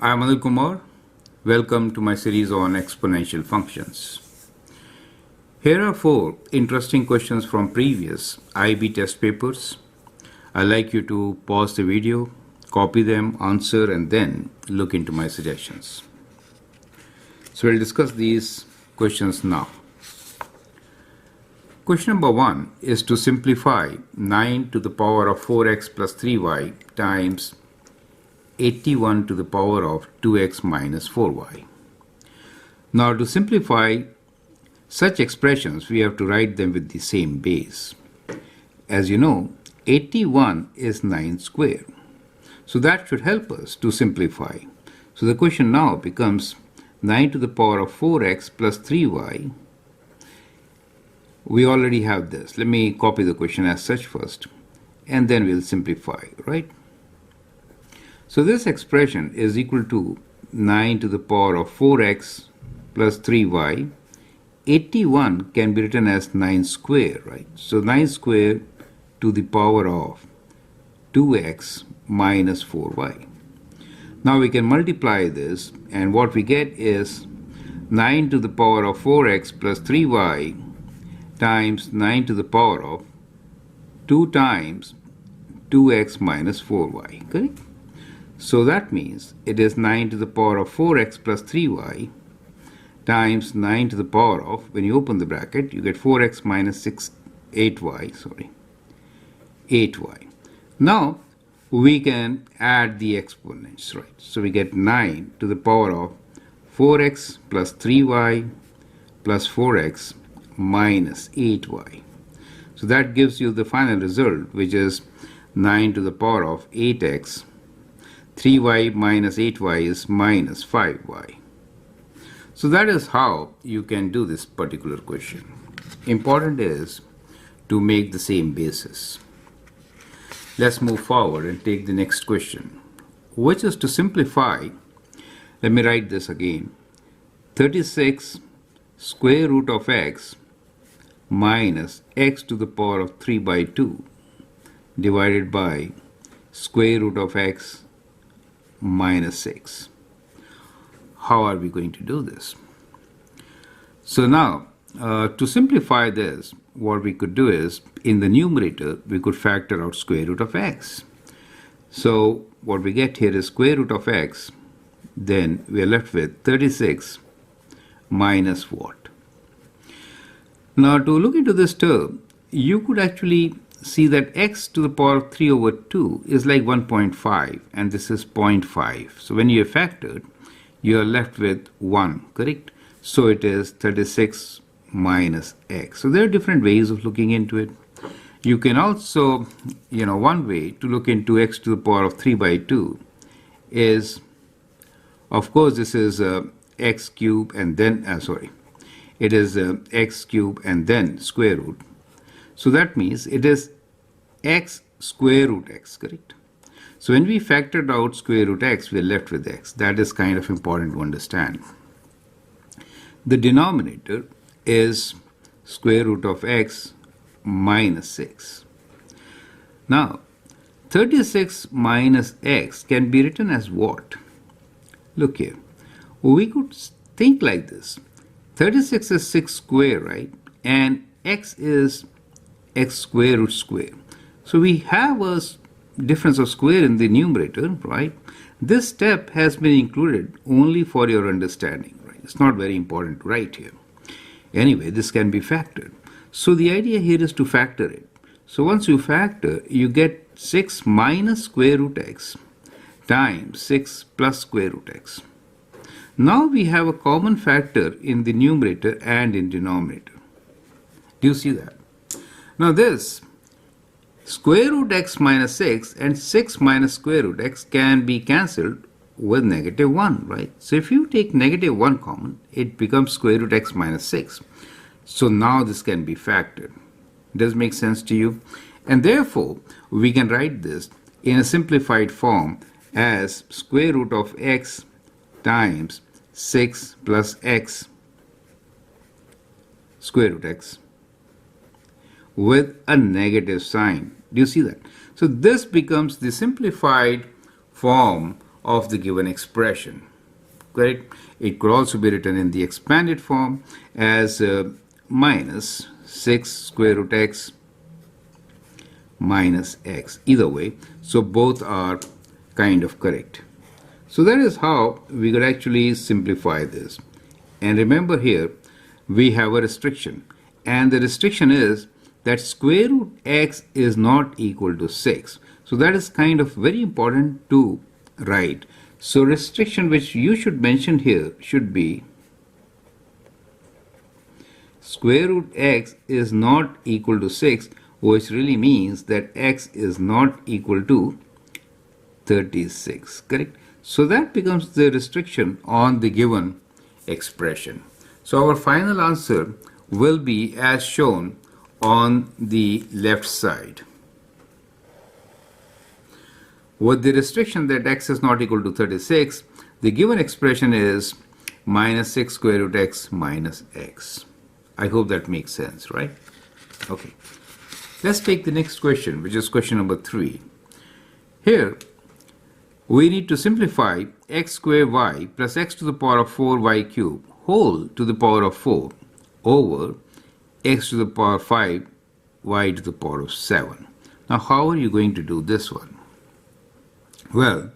I'm Anil Kumar. Welcome to my series on exponential functions. Here are 4 interesting questions from previous IB test papers. I'd like you to pause the video, copy them, answer, and then look into my suggestions. So we'll discuss these questions now. Question number 1 is to simplify 9 to the power of 4x plus 3y times 81 to the power of 2x minus 4y. Now to simplify such expressions, we have to write them with the same base. As you know, 81 is 9 square. So that should help us to simplify. So the question now becomes 9 to the power of 4x plus 3y. We already have this. Let me copy the question as such first, and then we'll simplify, right? So this expression is equal to 9 to the power of 4x plus 3y. 81 can be written as 9 square, right? So 9 square to the power of 2x minus 4y. Now we can multiply this, and what we get is 9 to the power of 4x plus 3y times 9 to the power of 2 times 2x minus 4y, correct? So that means it is 9 to the power of 4x plus 3y times 9 to the power of, when you open the bracket, you get 4x minus 8y. Now we can add the exponents, right? So we get 9 to the power of 4x plus 3y plus 4x minus 8y. So that gives you the final result, which is 9 to the power of 8x. 3y minus 8y is minus 5y. So that is how you can do this particular question. Important is to make the same basis. Let's move forward and take the next question, which is to simplify. Let me write this again. 36 square root of x minus x to the power of 3 by 2 divided by square root of x minus 6. How are we going to do this? So now, to simplify this, what we could do is, in the numerator, we could factor out square root of x. So what we get here is square root of x, then we are left with 36 minus what? Now to look into this term, you could actually see that x to the power of 3 over 2 is like 1.5, and this is 0.5. So when you have factored, you are left with 1, correct? So it is 36 minus x. So there are different ways of looking into it. You can also, one way to look into x to the power of 3 by 2 is, of course, this is x cube and then, it is x cube and then square root. So that means it is x square root x, correct? So when we factored out square root x, we are left with x. That is kind of important to understand. The denominator is square root of x minus 6. Now, 36 minus x can be written as what? Look here. We could think like this. 36 is 6 square, right? And x is x square root square. So we have a difference of square in the numerator, right? This step has been included only for your understanding, right? It's not very important to write here. Anyway, this can be factored. So the idea here is to factor it. So once you factor, you get 6 minus square root x times 6 plus square root x. Now we have a common factor in the numerator and in denominator. Do you see that? Now this square root x minus 6 and 6 minus square root x can be cancelled with negative 1, right? So if you take negative 1 common, it becomes square root x minus 6. So now this can be factored. Does make sense to you? And therefore, we can write this in a simplified form as square root of x times 6 plus x square root x with a negative sign. Do you see that? So this becomes the simplified form of the given expression. Correct? It could also be written in the expanded form as minus 6 square root x minus x. Either way, so both are kind of correct. So that is how we could actually simplify this. And remember here, we have a restriction. And the restriction is that square root x is not equal to 6. So that is kind of very important to write. So restriction which you should mention here should be square root x is not equal to 6, which really means that x is not equal to 36. Correct? So that becomes the restriction on the given expression. So our final answer will be as shown on the left side. With the restriction that x is not equal to 36, the given expression is minus 6 square root x minus x. I hope that makes sense, right? Okay. Let's take the next question, which is question number 3. Here, we need to simplify x square y plus x to the power of 4y cube whole to the power of 4 over x to the power of 5 y to the power of 7. Now, how are you going to do this one? Well,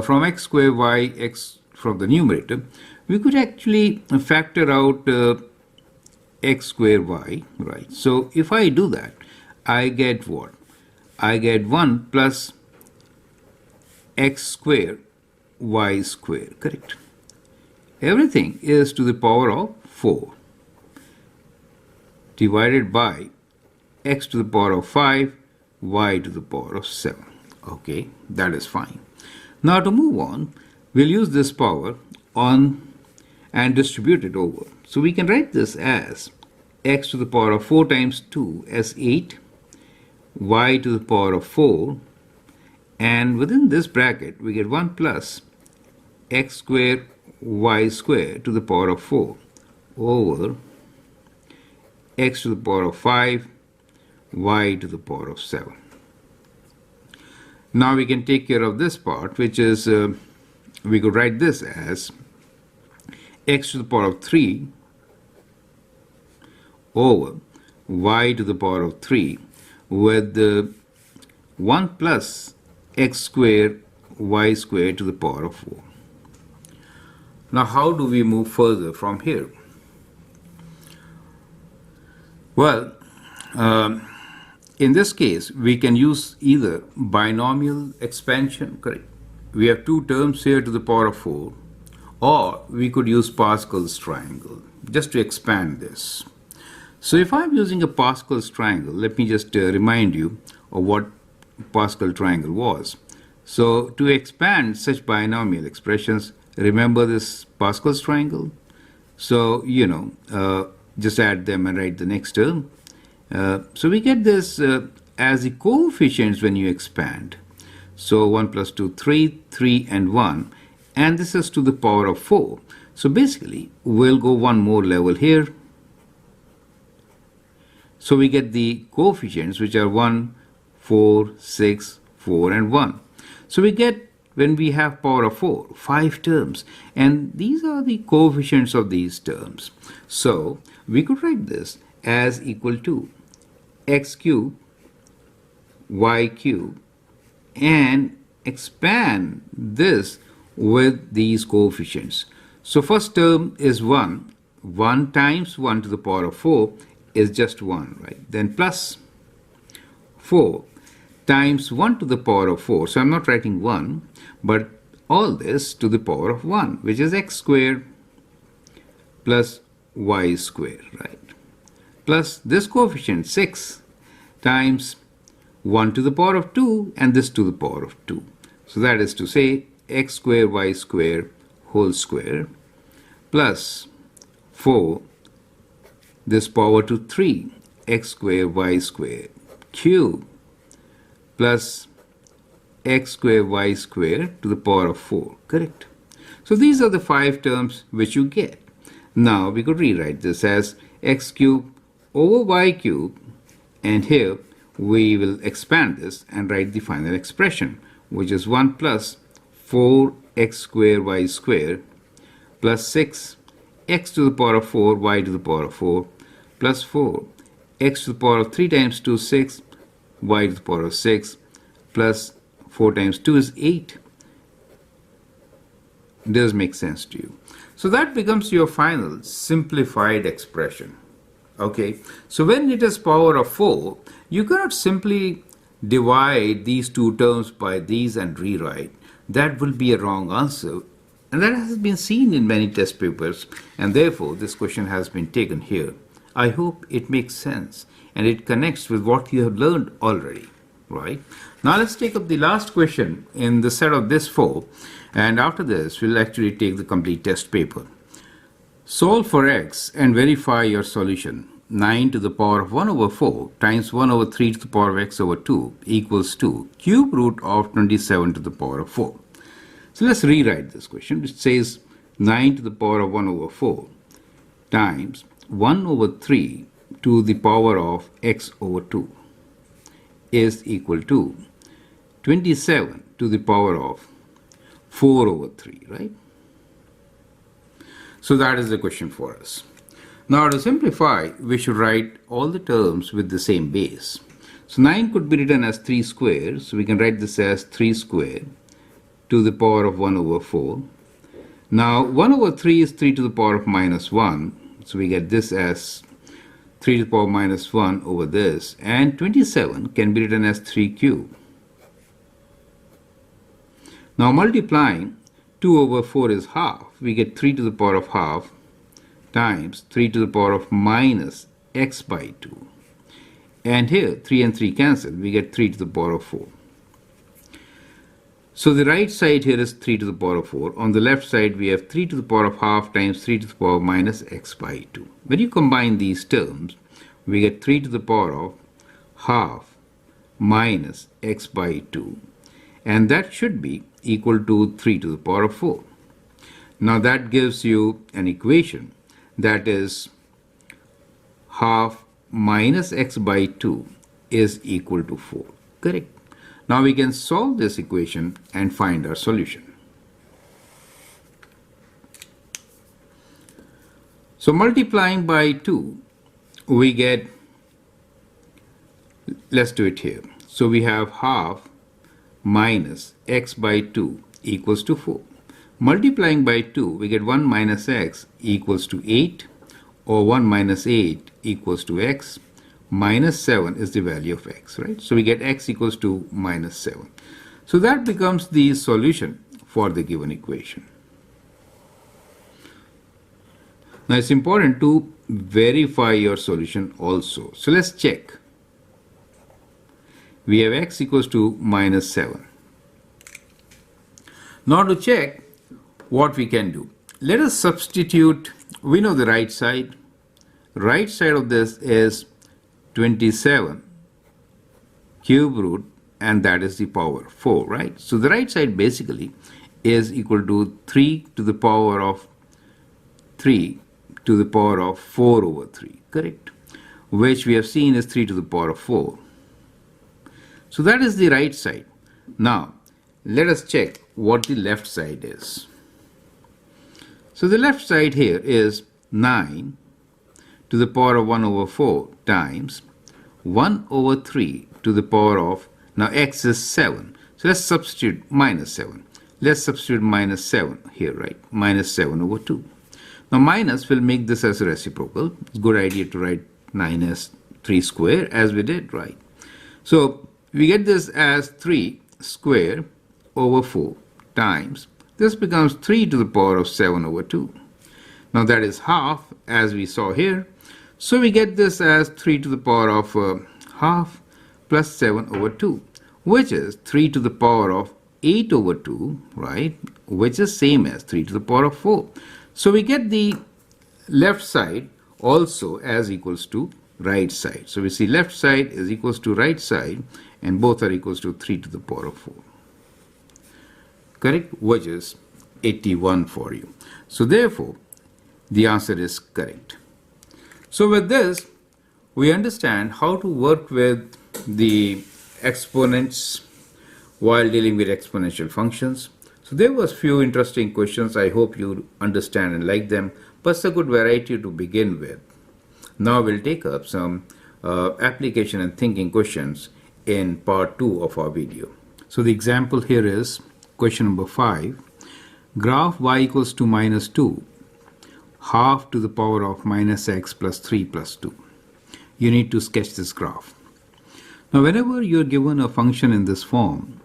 from x square y, x from the numerator, we could actually factor out x square y, right? So if I do that, I get what? I get 1 plus x square y square, correct? Everything is to the power of 4 divided by x to the power of 5, y to the power of 7. Okay, that is fine. Now to move on, we'll use this power on and distribute it over. So we can write this as x to the power of 4 times 2 as 8, y to the power of 4, and within this bracket we get 1 plus x square y square to the power of 4 over x to the power of 5, y to the power of 7. Now we can take care of this part, which is, we could write this as x to the power of 3 over y to the power of 3 with 1 plus x square y square to the power of 4. Now how do we move further from here? Well, in this case, we can use either binomial expansion, correct? We have two terms here to the power of 4, or we could use Pascal's triangle, just to expand this. So if I'm using a Pascal's triangle, let me just remind you of what Pascal triangle was. So to expand such binomial expressions, remember this Pascal's triangle? So, just add them and write the next term. So we get this as the coefficients when you expand. So 1 plus 2, 3, 3 and 1. And this is to the power of 4. So basically, we'll go one more level here. So we get the coefficients which are 1, 4, 6, 4 and 1. So we get, when we have power of 4, 5 terms. And these are the coefficients of these terms. So we could write this as equal to x cube, y cube, and expand this with these coefficients. So first term is 1. 1 times 1 to the power of 4 is just 1, right? Then plus 4 times 1 to the power of 4. So I'm not writing 1, but all this to the power of 1, which is x squared plus y squared, right? Plus this coefficient 6 times 1 to the power of 2 and this to the power of 2. So that is to say x square y square whole square plus 4 this power to 3 x square y square cube plus x square y square to the power of 4, correct? So these are the 5 terms which you get. Now we could rewrite this as x cube over y cube, and here we will expand this and write the final expression, which is 1 plus 4x square y square plus 6 x to the power of 4 y to the power of 4 plus 4 x to the power of 3 times 2 6 y to the power of 6 plus 4 times 2 is 8. Does make sense to you? So that becomes your final simplified expression. Okay, so when it is power of 4, you cannot simply divide these two terms by these and rewrite. That will be a wrong answer, and that has been seen in many test papers, and therefore this question has been taken here. I hope it makes sense and it connects with what you have learned already, right? Now let's take up the last question in the set of this 4, and after this we'll actually take the complete test paper. Solve for x and verify your solution. 9 to the power of 1 over 4 times 1 over 3 to the power of x over 2 equals to cube root of 27 to the power of 4. So let's rewrite this question, which says 9 to the power of 1 over 4 times 1 over 3 to the power of x over 2 is equal to 27 to the power of 4 over 3, right? So that is the question for us. Now to simplify, we should write all the terms with the same base. So 9 could be written as 3 squared, so we can write this as 3 squared to the power of 1 over 4. Now 1 over 3 is 3 to the power of minus 1, so we get this as 3 to the power of minus 1 over this, and 27 can be written as 3 cubed. Now multiplying 2 over 4 is half, we get 3 to the power of half times 3 to the power of minus x by 2. And here 3 and 3 cancel, we get 3 to the power of 4. So the right side here is 3 to the power of 4. On the left side we have 3 to the power of half times 3 to the power of minus x by 2. When you combine these terms, we get 3 to the power of half minus x by 2. And that should be equal to 3 to the power of 4. Now that gives you an equation that is half minus x by 2 is equal to 4. Correct? Now we can solve this equation and find our solution. So multiplying by 2, we get, let's do it here. So we have half minus x by 2 equals to 4. Multiplying by 2, we get 1 minus x equals to 8, or 1 minus 8 equals to x, minus 7 is the value of x, right? So we get x equals to minus 7. So that becomes the solution for the given equation. Now it's important to verify your solution also. So let's check. We have x equals to minus 7. Now to check what we can do, let us substitute. We know the right side. Right side of this is 27 cube root, and that is the power 4, right? So the right side basically is equal to 3 to the power of 3 to the power of 4 over 3, correct? Which we have seen is 3 to the power of 4. So that is the right side. Now let us check what the left side is. So the left side here is 9 to the power of 1 over 4 times 1 over 3 to the power of, now x is 7. So let's substitute minus 7. Let's substitute minus 7 here, right? Minus 7 over 2. Now minus will make this as a reciprocal. It's a good idea to write 9 as 3 square as we did, right? So we get this as 3 square over 4 times, this becomes 3 to the power of 7 over 2. Now that is half as we saw here. So we get this as 3 to the power of half plus 7 over 2, which is 3 to the power of 8 over 2, right? Which is same as 3 to the power of 4. So we get the left side also as equals to right side. So we see left side is equals to right side, and both are equals to 3 to the power of 4. Correct? Which is 81 for you. So therefore, the answer is correct. So with this, we understand how to work with the exponents while dealing with exponential functions. So there was few interesting questions. I hope you understand and like them, but it's a good variety to begin with. Now we'll take up some application and thinking questions in part 2 of our video. So the example here is question number 5. Graph y equals to minus 2, half to the power of minus x plus 3 plus 2. You need to sketch this graph. Now whenever you're given a function in this form,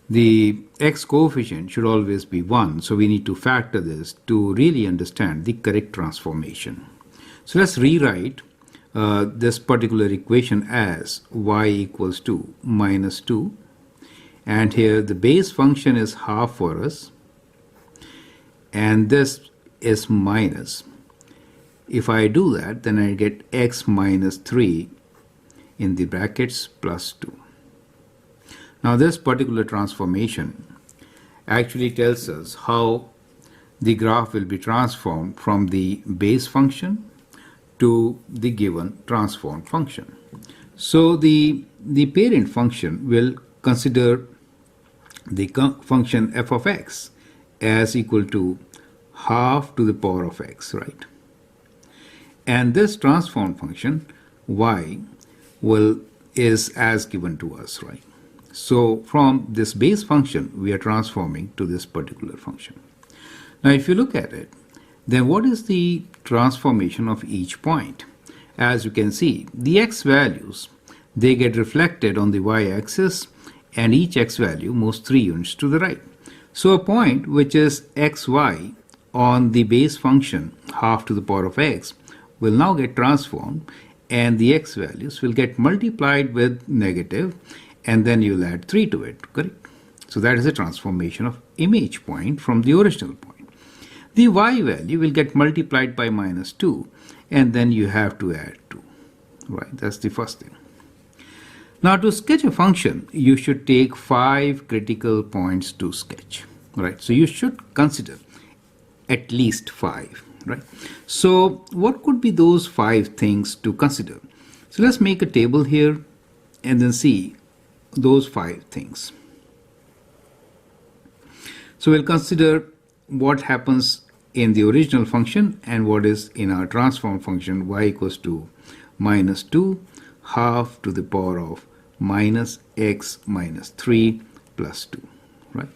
the x coefficient should always be 1, so we need to factor this to really understand the correct transformation. So let's rewrite this particular equation as y equals to minus 2, and here the base function is half for us, and this is minus. If I do that, then I get x minus 3 in the brackets plus 2. Now this particular transformation actually tells us how the graph will be transformed from the base function to the given transformed function. So the parent function will consider the function f of x as equal to half to the power of x, right? And this transformed function y is as given to us, right? So from this base function, we are transforming to this particular function. Now, if you look at it, then what is the transformation of each point? As you can see, the x values, they get reflected on the y-axis, and each x value moves 3 units to the right. So a point which is xy on the base function half to the power of x will now get transformed, and the x values will get multiplied with negative, and then you'll add 3 to it, correct? So that is a transformation of image point from the original point. The y value will get multiplied by minus 2, and then you have to add 2, right? That's the first thing. Now to sketch a function, you should take 5 critical points to sketch, right? So you should consider at least 5, right? So what could be those 5 things to consider? So let's make a table here and then see those 5 things. So we'll consider what happens in the original function and what is in our transform function y equals to minus 2 half to the power of minus x minus 3 plus 2, right?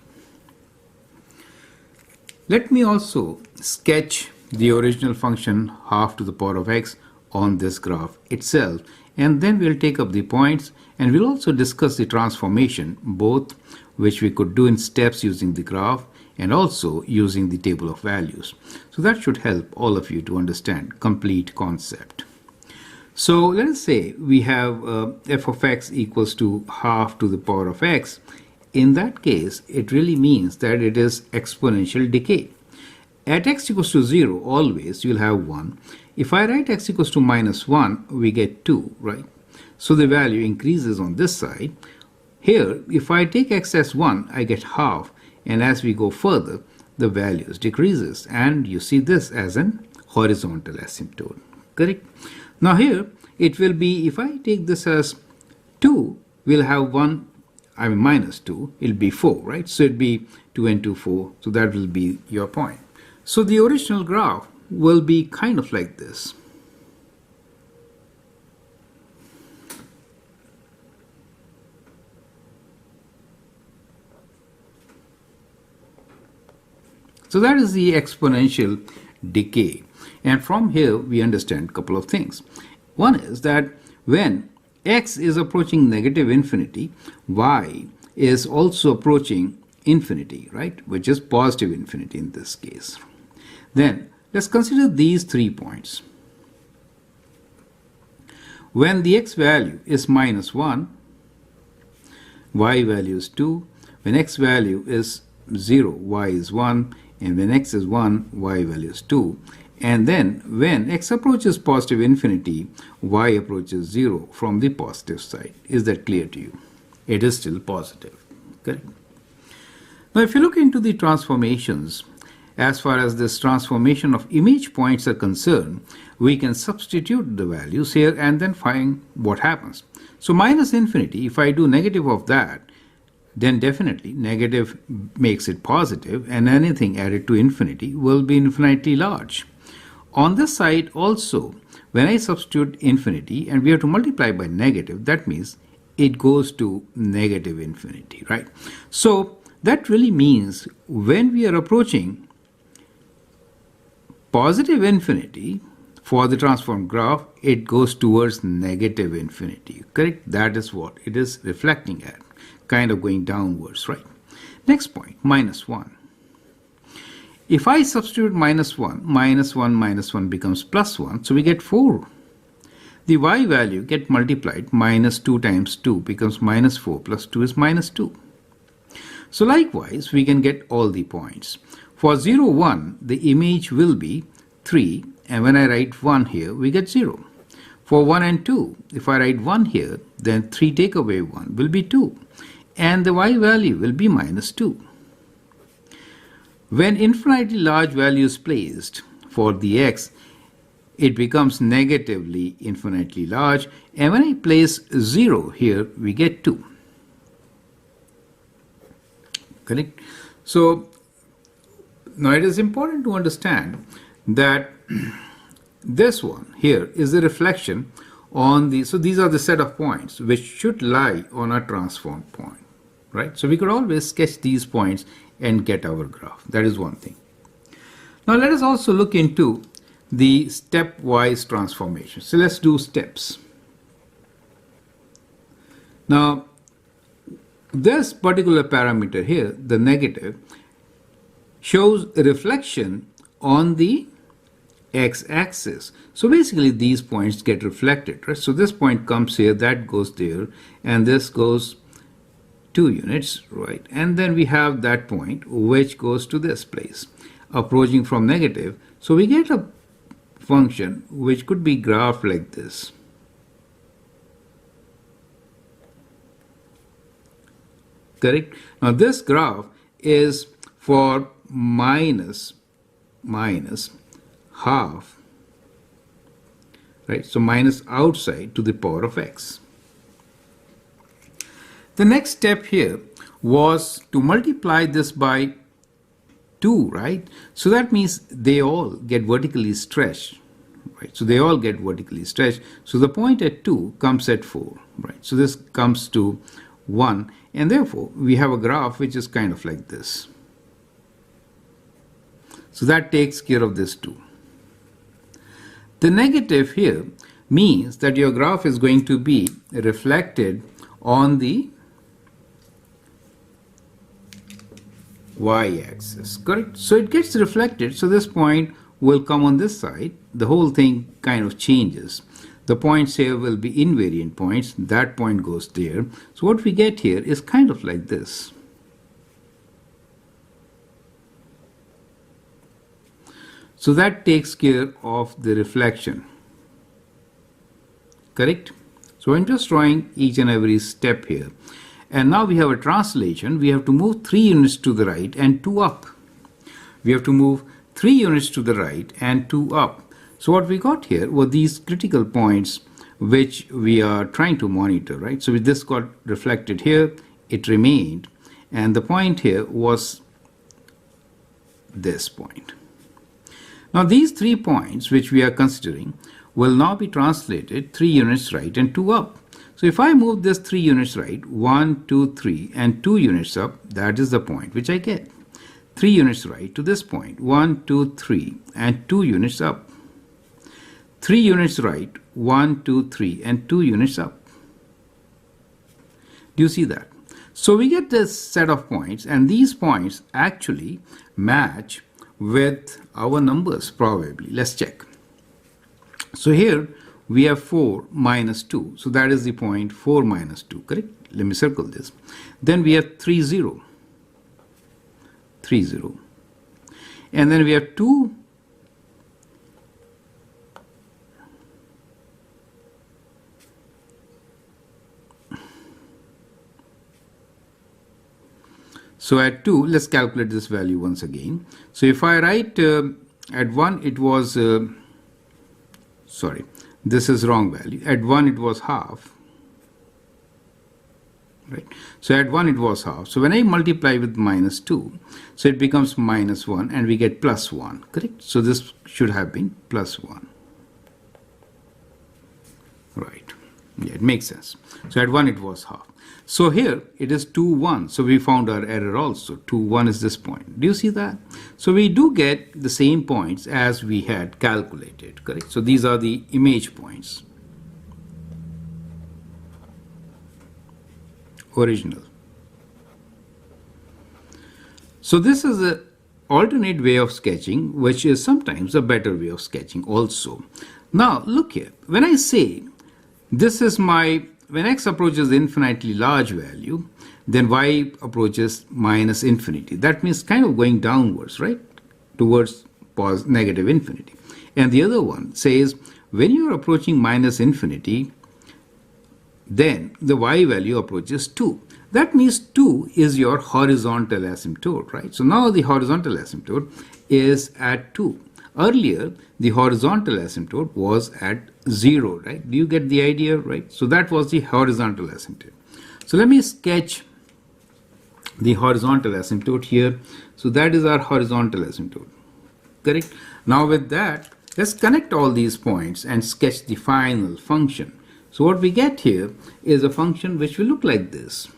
Let me also sketch the original function half to the power of x on this graph itself, and then we'll take up the points, and we'll also discuss the transformation, both which we could do in steps using the graph and also using the table of values. So that should help all of you to understand complete concept. So let us say we have f of x equals to half to the power of x. In that case, it really means that it is exponential decay. At x equals to 0, always you'll have 1. If I write x equals to minus 1, we get 2, right? So the value increases on this side. Here, if I take x as 1, I get half, and as we go further, the values decreases, and you see this as an horizontal asymptote, correct? Now here, it will be, if I take this as 2, we'll have minus 2, it'll be 4, right? So it'll be 2 and 2, 4, so that will be your point. So the original graph will be kind of like this. So that is the exponential decay. And from here, we understand a couple of things. One is that when x is approaching negative infinity, y is also approaching infinity, right? Which is positive infinity in this case. Then let's consider these 3 points. When the x value is minus 1, y value is 2. When x value is 0, y is 1. And when x is 1, y value is 2. And then when x approaches positive infinity, y approaches 0 from the positive side. Is that clear to you? It is still positive. Correct? Now if you look into the transformations, as far as this transformation of image points are concerned, we can substitute the values here and then find what happens. So minus infinity, if I do negative of that, then definitely negative makes it positive, and anything added to infinity will be infinitely large. On this side also, when I substitute infinity and we have to multiply by negative, that means it goes to negative infinity, right? So that really means when we are approaching positive infinity for the transform graph, it goes towards negative infinity, correct? That is what it is reflecting at, kind of going downwards, right? Next point, minus 1. If I substitute minus 1, minus 1 minus 1 becomes plus 1, so we get 4. The y value get multiplied, minus 2 times 2 becomes minus 4 plus 2 is minus 2. So likewise, we can get all the points. For 0, 1, the image will be 3, and when I write 1 here, we get 0. For 1 and 2, if I write 1 here, then 3 take away 1 will be 2, and the y value will be minus 2. When infinitely large value is placed for the x, it becomes negatively infinitely large, and when I place 0 here, we get 2. Correct? So now it is important to understand that this one here is a reflection on the, so these are the set of points which should lie on a transform point, right? So we could always sketch these points and get our graph. That is one thing. Now let us also look into the stepwise transformation. So let's do steps. Now this particular parameter here, the negative, shows a reflection on the x-axis. So basically these points get reflected, right? So this point comes here, that goes there, and this goes 2 units, right? And then we have that point which goes to this place, approaching from negative. So we get a function which could be graphed like this. Correct? Now this graph is for minus half, right? So minus outside to the power of x. The next step here was to multiply this by 2, right? So that means they all get vertically stretched, right? So they all get vertically stretched. So the point at 2 comes at 4, right? So this comes to 1, and therefore we have a graph which is kind of like this. So that takes care of this too. The negative here means that your graph is going to be reflected on the y-axis, correct? So it gets reflected, so this point will come on this side. The whole thing kind of changes. The points here will be invariant points. That point goes there. So what we get here is kind of like this. So that takes care of the reflection, correct? So I'm just drawing each and every step here. And now we have a translation. We have to move 3 units to the right and 2 up. We have to move 3 units to the right and 2 up. So what we got here were these critical points which we are trying to monitor, right? So this got reflected here, it remained, and the point here was this point. Now these 3 points which we are considering will now be translated 3 units right and 2 up. So if I move this 3 units right, 1, 2, 3, and 2 units up, that is the point which I get. 3 units right to this point, 1, 2, 3, and 2 units up. 3 units right, 1, 2, 3, and 2 units up. Do you see that? So we get this set of points, and these points actually match with our numbers probably. Let's check. So here we have 4 minus 2. So that is the point 4 minus 2, correct? Let me circle this. Then we have 3, 0. 3, 0. And then we have 2. So at 2, let's calculate this value once again. So if I write at 1, it was, sorry, this is wrong value. At 1, it was half. right? So at 1 it was half. So when I multiply with minus 2, so it becomes minus 1 and we get plus 1, correct? So this should have been plus 1. Right. Yeah, it makes sense. So at 1 it was half. So here it is 2, 1. So we found our error also. 2, 1 is this point. Do you see that? So we do get the same points as we had calculated, correct? So these are the image points. Original. So this is an alternate way of sketching, which is sometimes a better way of sketching also. Now look here. When I say this is when x approaches infinitely large value, then y approaches minus infinity. That means kind of going downwards, right? Towards negative infinity. And the other one says when you are approaching minus infinity, then the y value approaches 2. That means 2 is your horizontal asymptote, right? So now the horizontal asymptote is at 2. Earlier, the horizontal asymptote was at 0, right? Do you get the idea, right? So that was the horizontal asymptote. So let me sketch the horizontal asymptote here. So that is our horizontal asymptote, correct? Now with that, let's connect all these points and sketch the final function. So what we get here is a function which will look like this.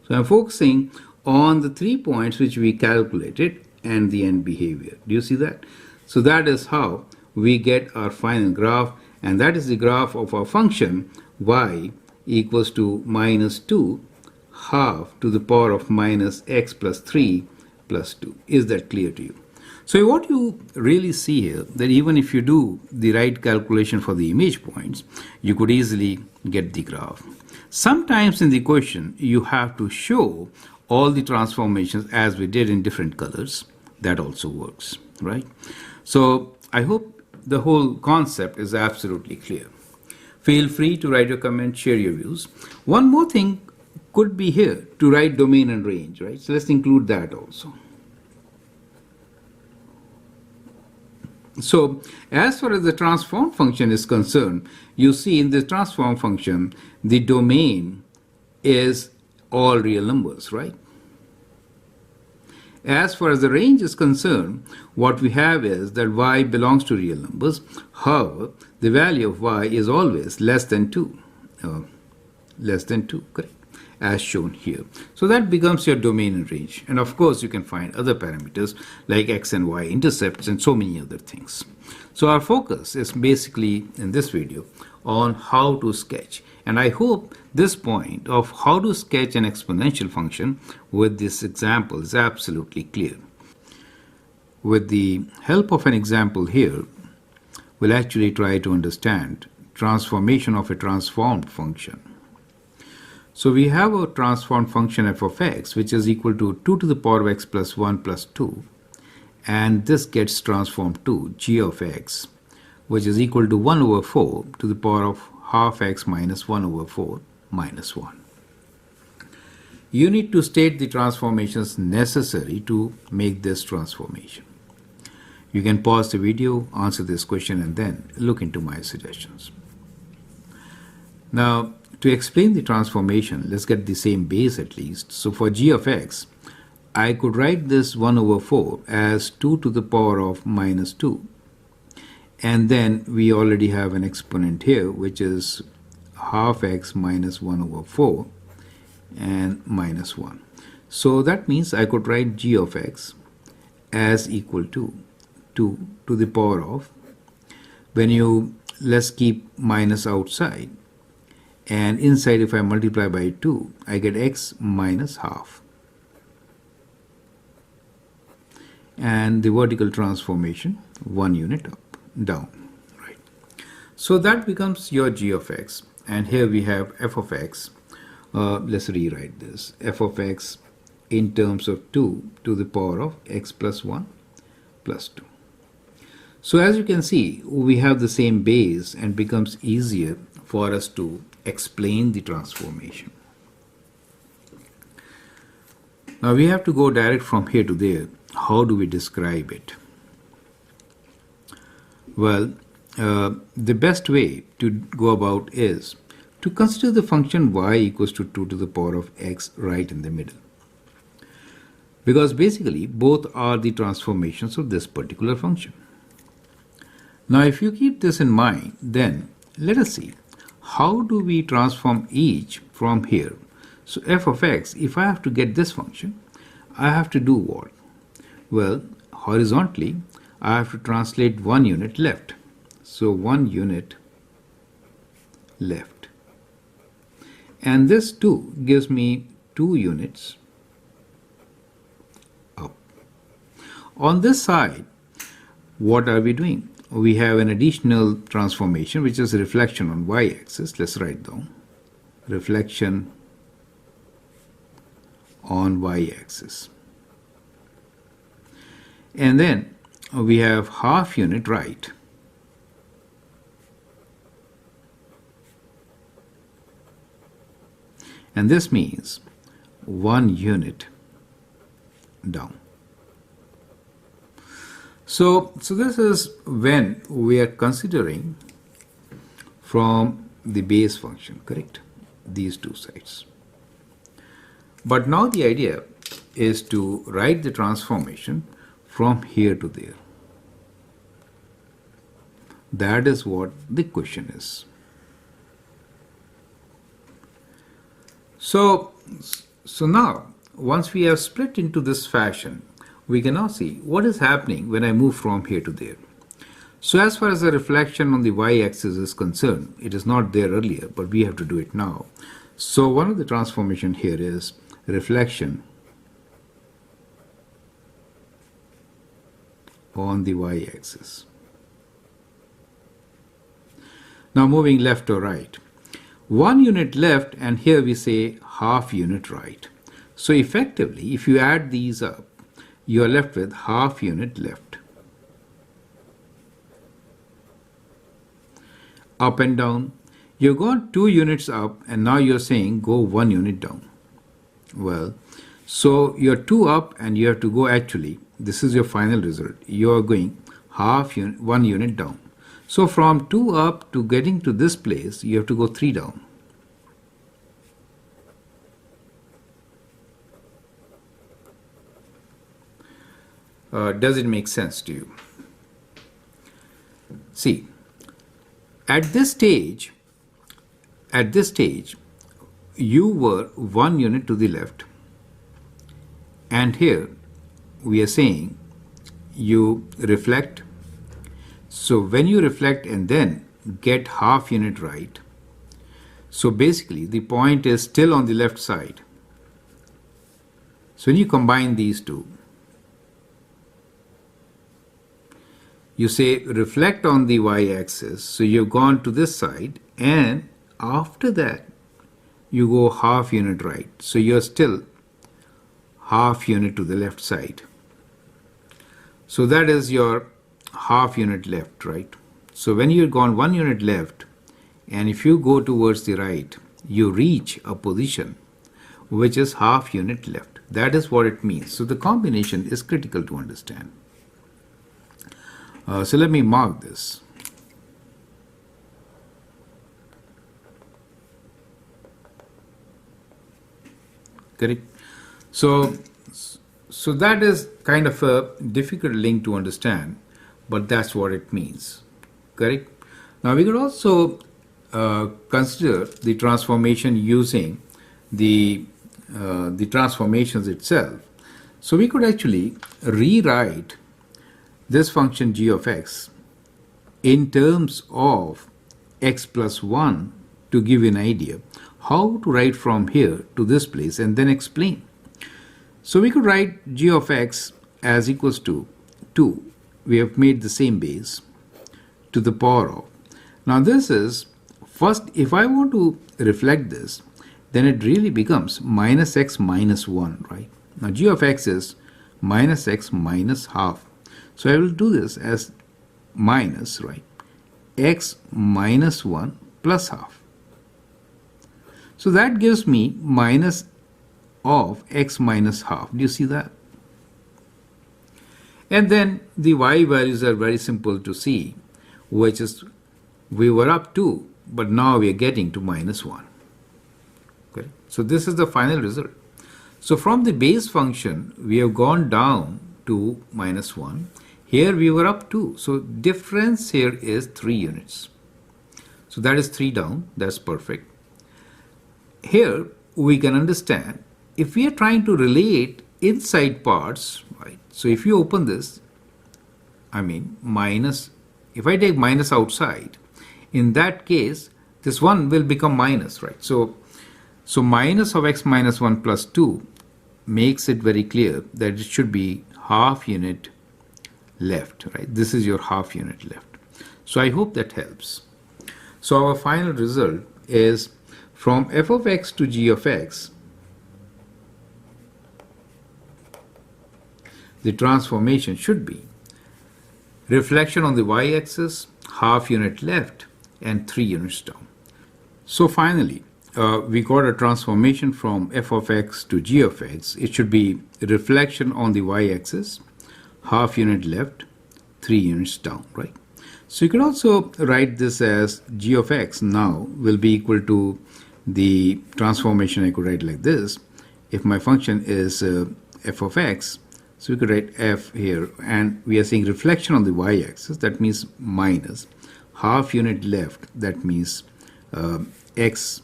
So I'm focusing on the 3 points which we calculated and the end behavior. Do you see that? So that is how we get our final graph, and that is the graph of our function y equals to minus 2 half to the power of minus x plus 3 plus 2. Is that clear to you? So what you really see here, that even if you do the right calculation for the image points, you could easily get the graph. Sometimes in the question, you have to show all the transformations as we did in different colors. That also works, right? So I hope the whole concept is absolutely clear. Feel free to write your comment, share your views. One more thing could be here to write domain and range, right? So let's include that also. So as far as the transform function is concerned, you see in the transform function, the domain is all real numbers, right? As far as the range is concerned, what we have is that y belongs to real numbers. However, the value of y is always less than 2. Correct? As shown here. So that becomes your domain and range. And of course, you can find other parameters like x and y intercepts and so many other things. So our focus is basically in this video on how to sketch. And I hope this point of how to sketch an exponential function with this example is absolutely clear. With the help of an example here, we'll actually try to understand transformation of a transformed function. So we have a transformed function f of x, which is equal to 2 to the power of x plus 1 plus 2. And this gets transformed to g of x, which is equal to 1 over 4 to the power of half x minus 1 over 4 minus 1. You need to state the transformations necessary to make this transformation. You can pause the video, answer this question, and then look into my suggestions. Now, to explain the transformation, let's get the same base at least. So for g of x, I could write this 1 over 4 as 2 to the power of minus 2. And then we already have an exponent here, which is half x minus 1 over 4 and minus 1. So that means I could write g of x as equal to 2 to the power of, let's keep minus outside. And inside, if I multiply by 2, I get x minus half. And the vertical transformation, 1 unit up, down, right? So that becomes your g of x. And here we have f of x. Let's rewrite this. F of x in terms of 2 to the power of x plus 1 plus 2. So as you can see, we have the same base and becomes easier for us to explain the transformation. Now we have to go direct from here to there. How do we describe it? Well, the best way to go about is to consider the function y equals to 2 to the power of x right in the middle. Because basically both are the transformations of this particular function. Now if you keep this in mind, then let us see how do we transform each from here. So f of x, if I have to get this function, I have to do what? Well, horizontally, I have to translate 1 unit left. So 1 unit left. And this 2 gives me 2 units up. On this side, what are we doing? We have an additional transformation, which is reflection on y-axis. Let's write down reflection on y-axis. And then we have half unit right. And this means 1 unit down. So this is when we are considering from the base function, correct? These two sides. But now the idea is to write the transformation from here to there. That is what the question is. So now, once we have split into this fashion, we can now see what is happening when I move from here to there. So as far as the reflection on the y-axis is concerned, it is not there earlier, but we have to do it now. So one of the transformation here is reflection on the y-axis. Now moving left or right. 1 unit left, and here we say half unit right. So effectively, if you add these up, you are left with half unit left. Up and down. You've got 2 units up, and now you're saying go 1 unit down. Well, so you're 2 up, and you have to go actually, this is your final result. You're going 1 unit down. So from 2 up to getting to this place, you have to go 3 down. Does it make sense to you? See, at this stage, you were 1 unit to the left, and here we are saying you reflect. So when you reflect and then get half unit right, so basically the point is still on the left side. So when you combine these two, you say reflect on the y-axis, so you've gone to this side, and after that you go half unit right, so you're still half unit to the left side. So that is your half unit left, right? So when you've gone 1 unit left, and if you go towards the right, you reach a position which is half unit left. That is what it means. So the combination is critical to understand. So let me mark this. Correct? So that is kind of a difficult link to understand, but that's what it means. Correct? Now we could also consider the transformation using the transformations itself. So we could actually rewrite this function g of x in terms of x plus 1 to give you an idea how to write from here to this place and then explain. So we could write g of x as equals to 2. We have made the same base to the power of. Now this is, first if I want to reflect this, then it really becomes minus x minus 1, right? Now g of x is minus x minus half. So I will do this as minus, right, x minus 1 plus half. So that gives me minus of x minus half. Do you see that? And then the y values are very simple to see. which is, we were up 2, but now we are getting to minus 1. Okay? So this is the final result. So from the base function, we have gone down to minus 1. Here we were up 2. So difference here is 3 units. So that is 3 down. That's perfect. Here we can understand if we are trying to relate inside parts, right? So if you open this, I mean minus, if I take minus outside, in that case, this 1 will become minus, right? So minus of x minus 1 plus 2 makes it very clear that it should be half unit left, right? This is your half unit left. So I hope that helps. So our final result is from f of x to g of x, the transformation should be reflection on the y-axis, half unit left, and 3 units down. So finally, we got a transformation from f of x to g of x. It should be reflection on the y-axis, half unit left, 3 units down, right? So you can also write this as g of x now will be equal to the transformation. I could write like this. If my function is f of x, so we could write f here, and we are saying reflection on the y-axis, that means minus, half unit left, that means x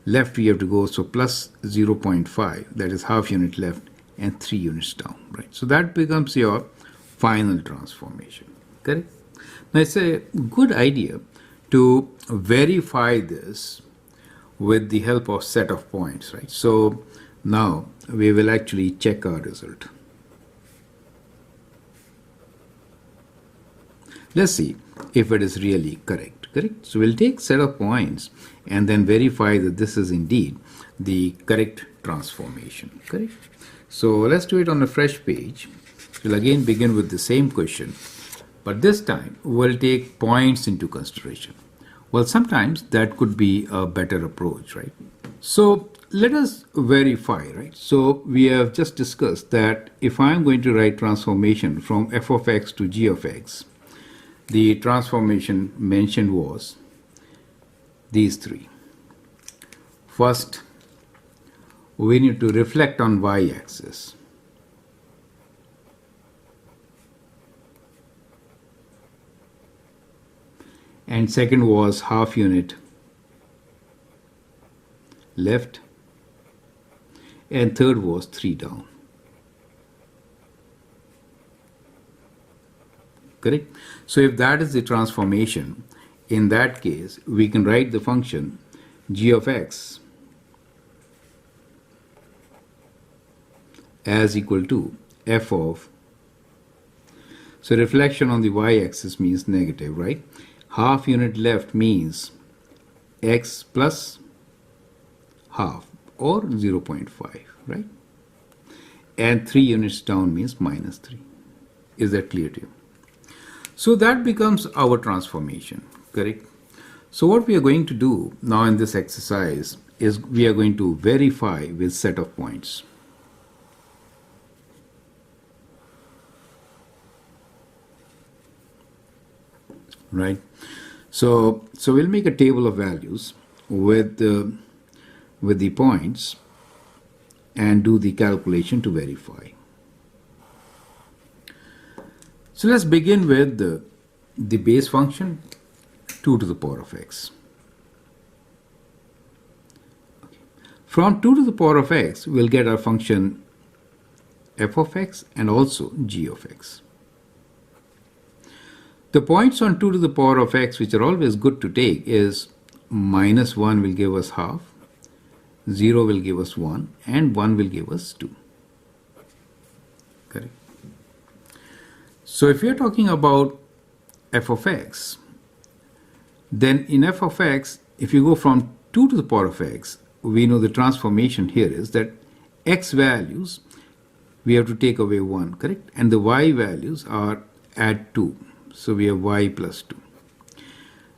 left we have to go, so plus 0.5, that is half unit left, and 3 units down, right? So that becomes your final transformation, correct? Now it's a good idea to verify this with the help of set of points, right? So now we will actually check our result. Let's see if it is really correct. So we'll take set of points and then verify that this is indeed the correct transformation, correct? So let's do it on a fresh page. We'll again begin with the same question, but this time we'll take points into consideration. Well, sometimes that could be a better approach, right? So let us verify, right? So we have just discussed that if I'm going to write transformation from f of x to g of x, the transformation mentioned was these three. First, we need to reflect on y-axis. And second was half unit left. And third was 3 down. Correct? So if that is the transformation, in that case, we can write the function g of x as equal to f of, so reflection on the y-axis means negative, right? Half unit left means x plus half or 0.5, right? And 3 units down means minus 3. Is that clear to you? So that becomes our transformation, correct? So what we are going to do now in this exercise is we are going to verify with set of points. Right? So we'll make a table of values with the points and do the calculation to verify. So let's begin with the base function 2 to the power of x. Okay. From 2 to the power of x, we'll get our function f of x and also g of x. The points on 2 to the power of x, which are always good to take, is minus 1 will give us half, 0 will give us 1, and 1 will give us 2. Correct? So if you're talking about f of x, then in f of x, if you go from 2 to the power of x, we know the transformation here is that x values, we have to take away 1, correct? And the y values are add 2. So we have y plus 2.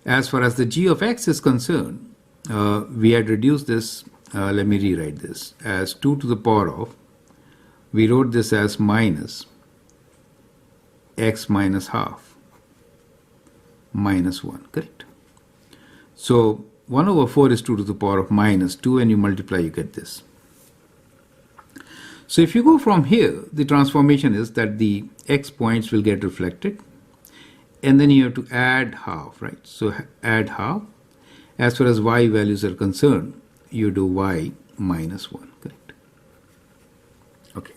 As far as the g of x is concerned, we had reduced this, let me rewrite this, as 2 to the power of, we wrote this as minus x minus half minus 1, correct? So 1 over 4 is 2 to the power of minus 2, and you multiply, you get this. So if you go from here, the transformation is that the x points will get reflected, and then you have to add half, right? So add half. As far as y values are concerned, you do y minus 1, correct? Okay.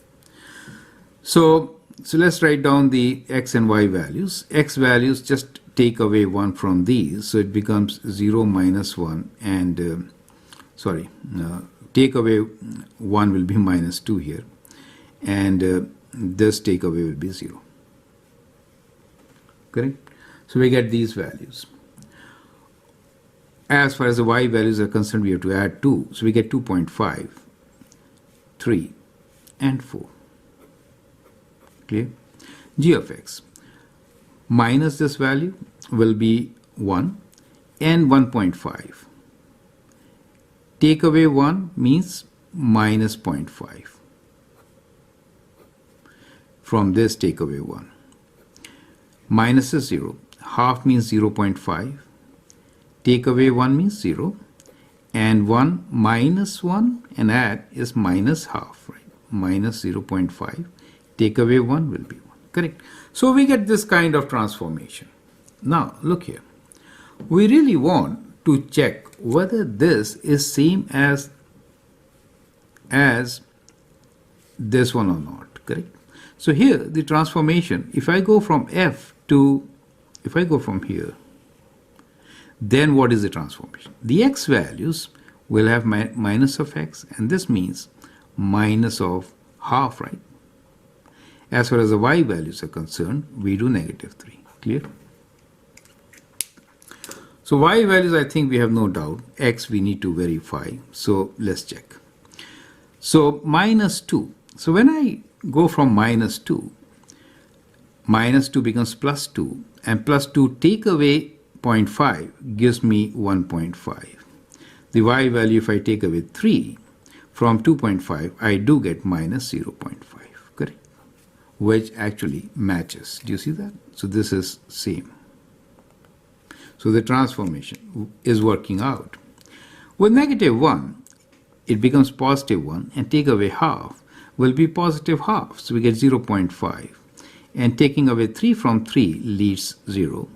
So let's write down the x and y values. X values, just take away 1 from these, so it becomes 0 minus 1, and take away 1 will be minus 2 here, and this take away will be 0, correct? So we get these values. As far as the y values are concerned, we have to add 2, so we get 2.5, 3, and 4. Clear? G of x minus this value will be 1 and 1.5. Take away 1 means minus 0.5. From this, take away 1. Minus is 0. Half means 0.5. Take away 1 means 0. And 1 minus 1 and add is minus half, right? Minus 0.5. Take away 1 will be 1. Correct? So we get this kind of transformation. Now, look here. We really want to check whether this is same as this one or not, correct? So here, the transformation, if I go from f to, if I go from here, then what is the transformation? The x values will have minus of x, and this means minus of half, right? As far as the y values are concerned, we do negative 3. Clear? So y values, I think we have no doubt. X we need to verify. So let's check. So minus 2. So when I go from minus 2 becomes plus 2, and plus 2 take away 0.5 gives me 1.5. The y value, if I take away 3 from 2.5, I do get minus 0.5, correct? Which actually matches. Do you see that? So this is same. So the transformation is working out. With negative 1, it becomes positive 1, and take away half will be positive half. So we get 0.5. And taking away 3 from 3 leaves 0.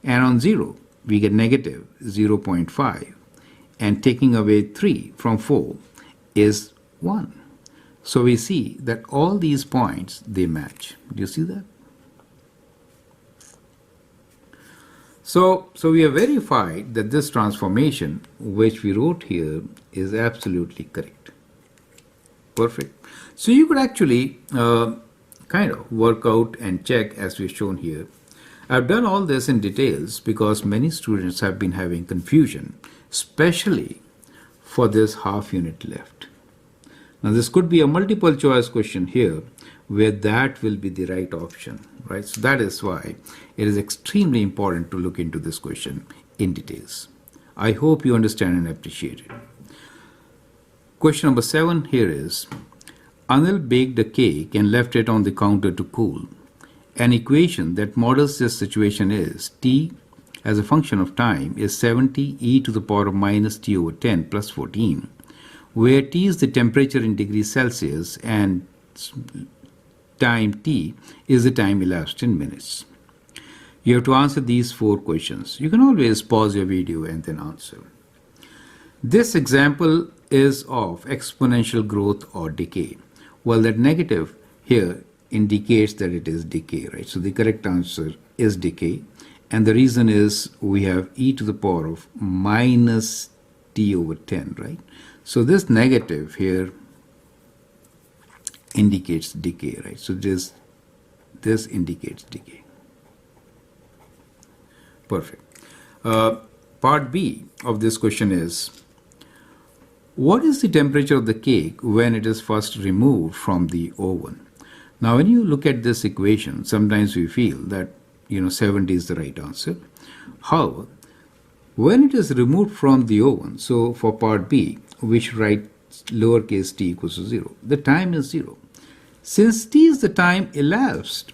And on 0, we get negative 0.5. And taking away 3 from 4 is 1. So we see that all these points, they match. Do you see that? So we have verified that this transformation, which we wrote here, is absolutely correct. Perfect. So you could actually kind of work out and check as we've shown here. I've done all this in details because many students have been having confusion, especially for this half unit left. Now this could be a multiple choice question here where that will be the right option, right? So that is why it is extremely important to look into this question in details. I hope you understand and appreciate it. Question number 7 here is, Anil baked a cake and left it on the counter to cool. An equation that models this situation is t as a function of time is 70 e to the power of minus t over 10 plus 14, where t is the temperature in degrees Celsius and time t is the time elapsed in minutes. You have to answer these 4 questions. You can always pause your video and then answer. This example is of exponential growth or decay. Well, that negative here indicates that it is decay, right? So the correct answer is decay. And the reason is we have e to the power of minus t over 10, right? So this negative here indicates decay, right? So this indicates decay. Perfect. Part B of this question is, what is the temperature of the cake when it is first removed from the oven? Now, when you look at this equation, sometimes we feel that 70 is the right answer. However, when it is removed from the oven, so for part B, we should write lowercase t equals to 0. The time is 0. Since t is the time elapsed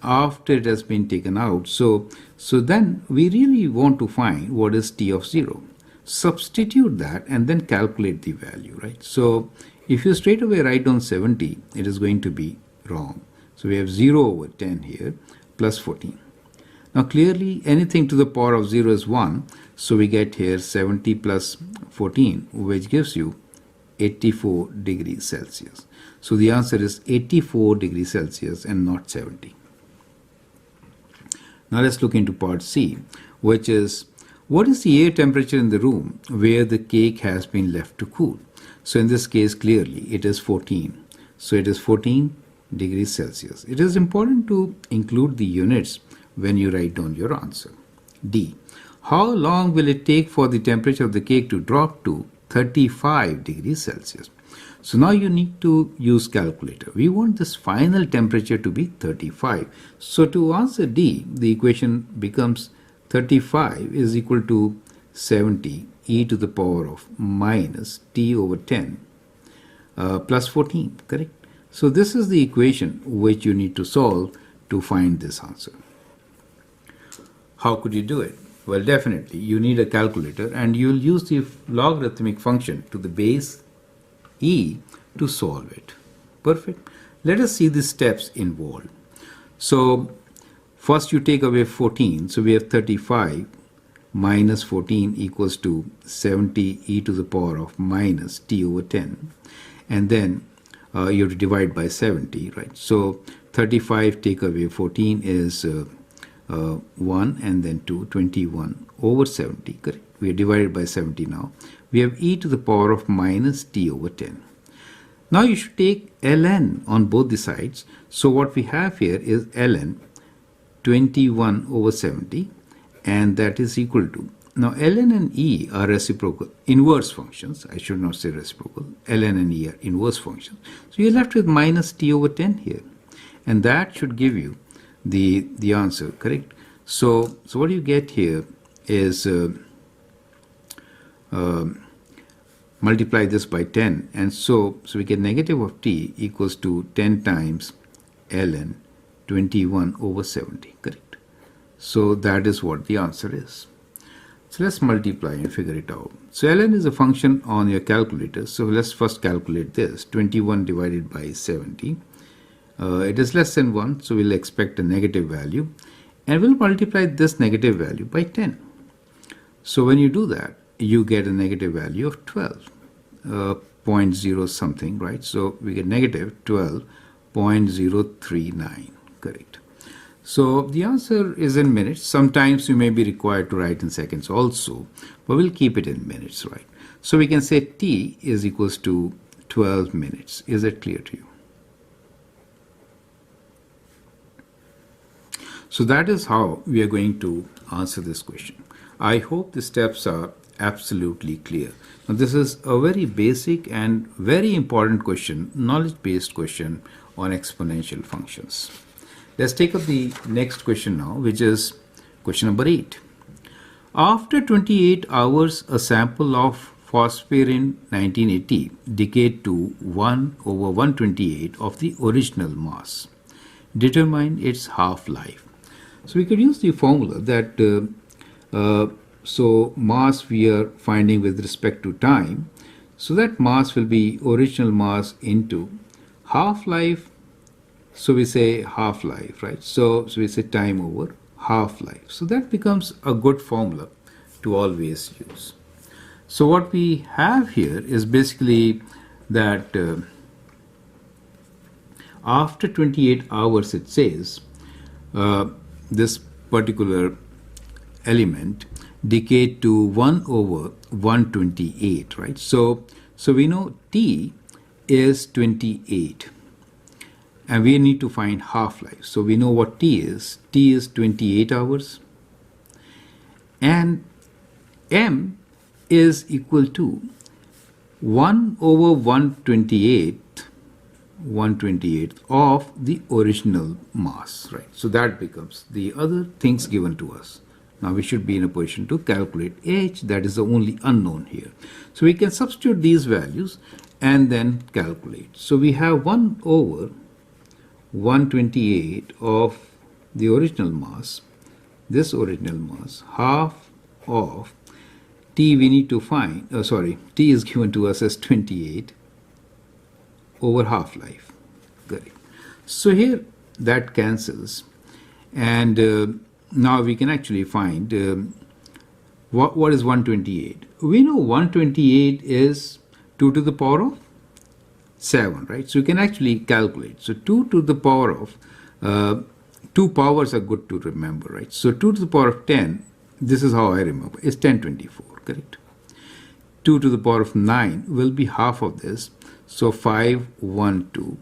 after it has been taken out. So then we really want to find what is t of 0. Substitute that and then calculate the value, right? So if you straight away write down 70, it is going to be wrong. So we have 0 over 10 here plus 14. Now clearly anything to the power of 0 is 1. So we get here 70 plus 14, which gives you 84 degrees Celsius. So the answer is 84 degrees Celsius and not 70. Now let's look into part C, which is what is the air temperature in the room where the cake has been left to cool? So in this case, clearly it is 14. So it is 14 degrees Celsius. It is important to include the units when you write down your answer. D. How long will it take for the temperature of the cake to drop to 35 degrees Celsius? So now you need to use calculator. We want this final temperature to be 35. So to answer D, the equation becomes 35 is equal to 70 e to the power of minus t over 10 plus 14, correct? So this is the equation which you need to solve to find this answer. How could you do it? Well, definitely you need a calculator and you'll use the logarithmic function to the base e to solve it. Perfect. Let us see the steps involved. So first you take away 14. So we have 35 minus 14 equals to 70 e to the power of minus t over 10. And then you have to divide by 70, right? So 35 take away 14 is 1 and then 2, 21 over 70, correct? We are divided by 70 now. We have e to the power of minus t over 10. Now you should take ln on both the sides. So what we have here is ln 21 over 70 and that is equal to, now ln and e are reciprocal, inverse functions. I should not say reciprocal. ln and e are inverse functions. So you're left with minus t over 10 here and that should give you the answer, correct? So what you get here is multiply this by 10 and so we get negative of t equals to 10 times ln 21 over 70, correct? So that is what the answer is. So let's multiply and figure it out. So ln is a function on your calculator. So let's first calculate this. 21 divided by 70. It is less than 1, so we'll expect a negative value. And we'll multiply this negative value by 10. So when you do that, you get a negative value of 12, 0.0 something, right? So we get negative 12.039, correct? So the answer is in minutes. Sometimes you may be required to write in seconds also, but we'll keep it in minutes, right? So we can say t is equals to 12 minutes. Is that clear to you? So that is how we are going to answer this question. I hope the steps are absolutely clear. Now this is a very basic and very important question, knowledge-based question on exponential functions. Let's take up the next question now, which is question number 8. After 28 hours, a sample of phosphorin 1980 decayed to 1 over 128 of the original mass. Determine its half-life. So we could use the formula that so mass we are finding with respect to time. So that mass will be original mass into half-life. So we say half-life, right? So we say time over half-life. So that becomes a good formula to always use. So what we have here is basically that after 28 hours, it says this particular element decayed to 1 over 128, right? So we know T is 28 and we need to find half-life. So we know what T is. T is 28 hours and M is equal to 1 over 128 of the original mass, right? So that becomes the other things given to us. Now we should be in a position to calculate H, that is the only unknown here. So we can substitute these values and then calculate. So we have 1 over 128 of the original mass, this original mass, half of T we need to find, T is given to us as 28 over half-life. Correct. So here that cancels, and now we can actually find what is 128. We know 128 is 2 to the power of 7, right? So you can actually calculate. So 2 to the power of, 2 powers are good to remember, right? So 2 to the power of 10, this is how I remember, is 1024, correct? 2 to the power of 9 will be half of this, so 512.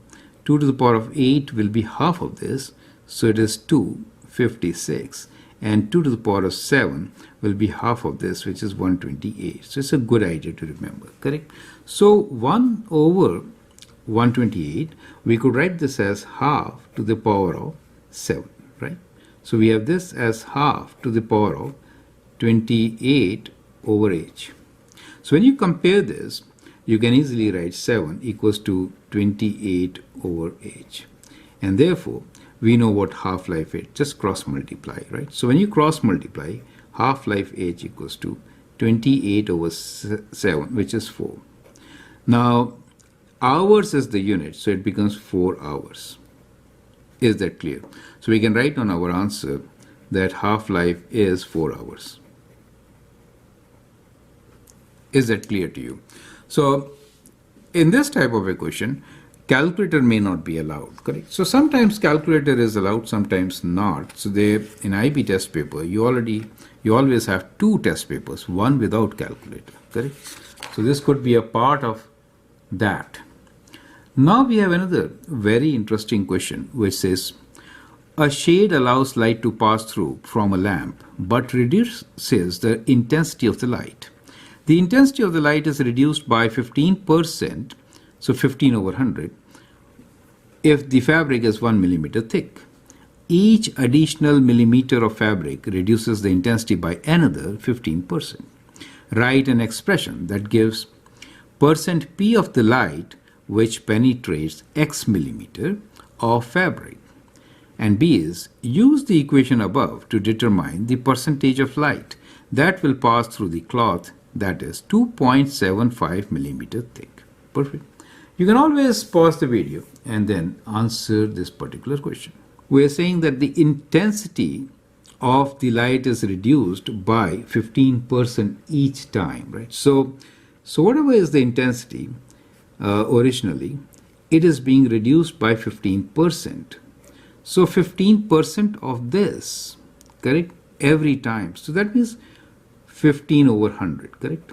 2 to the power of 8 will be half of this, so it is 256. And 2 to the power of 7 will be half of this, which is 128. So it's a good idea to remember, correct? So 1 over 128, we could write this as half to the power of 7, right? So we have this as half to the power of 28 over h. So when you compare this, you can easily write 7 equals to 28 over h. And therefore, we know what half-life is. Just cross-multiply, right? So when you cross-multiply, half-life h equals to 28 over 7, which is 4. Now, hours is the unit, so it becomes 4 hours. Is that clear? So we can write on our answer that half-life is 4 hours. Is that clear to you? So in this type of equation, calculator may not be allowed, correct? So sometimes calculator is allowed, sometimes not. So they, in IB test paper, you always have 2 test papers, one without calculator, correct? So this could be a part of that. Now we have another very interesting question which says, a shade allows light to pass through from a lamp but reduces the intensity of the light. The intensity of the light is reduced by 15%, so 15 over 100, if the fabric is 1 millimeter thick. Each additional millimeter of fabric reduces the intensity by another 15%. Write an expression that gives percent P of the light which penetrates X millimeter of fabric. And B is, use the equation above to determine the percentage of light that will pass through the cloth that is 2.75 millimeter thick. Perfect. You can always pause the video and then answer this particular question. We are saying that the intensity of the light is reduced by 15% each time, right? So whatever is the intensity originally, it is being reduced by 15%. So 15% of this, correct, every time. So that means 15 over 100, correct?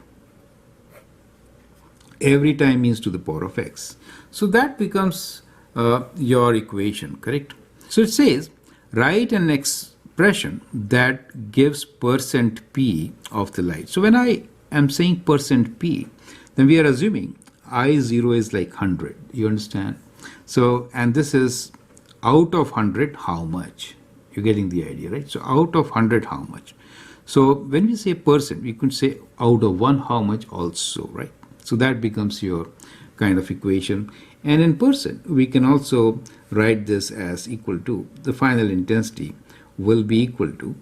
Every time means to the power of x. So that becomes your equation, correct? So it says, write an expression that gives percent P of the light. So when I am saying percent P, then we are assuming I0 is like 100. You understand? So, and this is out of 100, how much? You're getting the idea, right? So out of 100, how much? So when we say percent, we could say out of 1, how much also, right? So that becomes your kind of equation. And in percent, we can also write this as equal to, the final intensity will be equal to,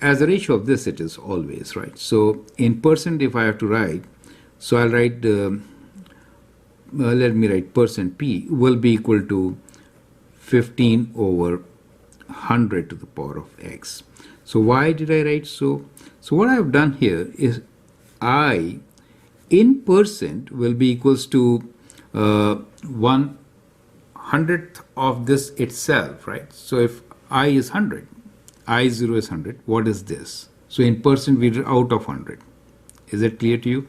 as a ratio of this, it is always, right? So in percent, if I have to write, so I'll write, let me write percent P will be equal to 15 over 100 to the power of x. So why did I write so? So what I have done here is I in percent will be equals to 1/100th of this itself, right? So if I is 100, I0 is 100, what is this? So in percent we are out of 100. Is that clear to you?